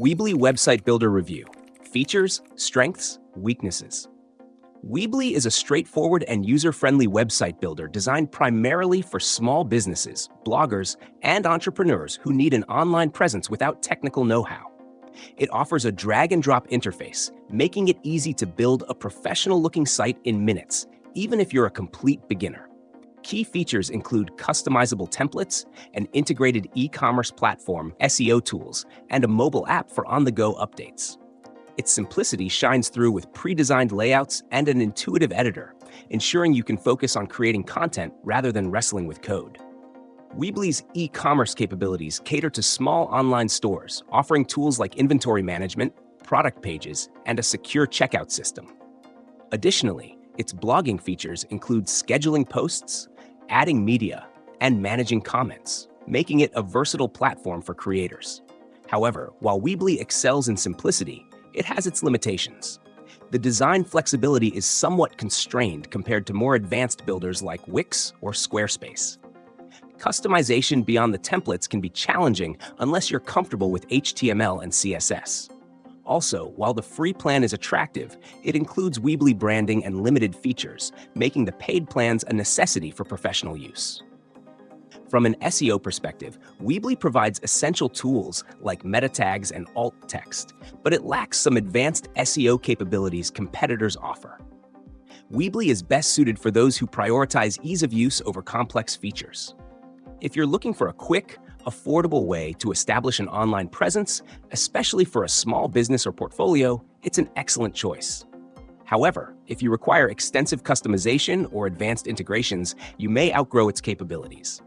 Weebly Website Builder Review. Features, strengths, weaknesses. Weebly is a straightforward and user-friendly website builder designed primarily for small businesses, bloggers, and entrepreneurs who need an online presence without technical know-how. It offers a drag-and-drop interface, making it easy to build a professional-looking site in minutes, even if you're a complete beginner. Key features include customizable templates, an integrated e-commerce platform, SEO tools, and a mobile app for on-the-go updates. Its simplicity shines through with pre-designed layouts and an intuitive editor, ensuring you can focus on creating content rather than wrestling with code. Weebly's e-commerce capabilities cater to small online stores, offering tools like inventory management, product pages, and a secure checkout system. Additionally, its blogging features include scheduling posts, adding media, and managing comments, making it a versatile platform for creators. However, while Weebly excels in simplicity, it has its limitations. The design flexibility is somewhat constrained compared to more advanced builders like Wix or Squarespace. Customization beyond the templates can be challenging unless you're comfortable with HTML and CSS. Also, while the free plan is attractive, it includes Weebly branding and limited features, making the paid plans a necessity for professional use. From an SEO perspective, Weebly provides essential tools like meta tags and alt text, but it lacks some advanced SEO capabilities competitors offer. Weebly is best suited for those who prioritize ease of use over complex features. If you're looking for a quick, affordable way to establish an online presence, especially for a small business or portfolio, it's an excellent choice. However, if you require extensive customization or advanced integrations, you may outgrow its capabilities.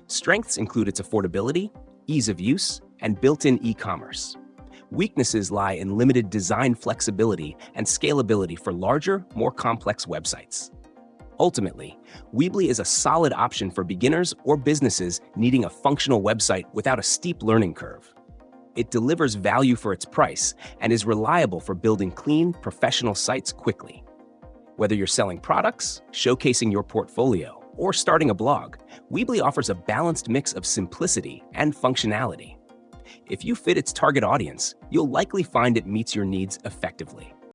Strengths include its affordability, ease of use, and built-in e-commerce. Weaknesses lie in limited design flexibility and scalability for larger, more complex websites. Ultimately, Weebly is a solid option for beginners or businesses needing a functional website without a steep learning curve. It delivers value for its price and is reliable for building clean, professional sites quickly. Whether you're selling products, showcasing your portfolio, or starting a blog, Weebly offers a balanced mix of simplicity and functionality. If you fit its target audience, you'll likely find it meets your needs effectively.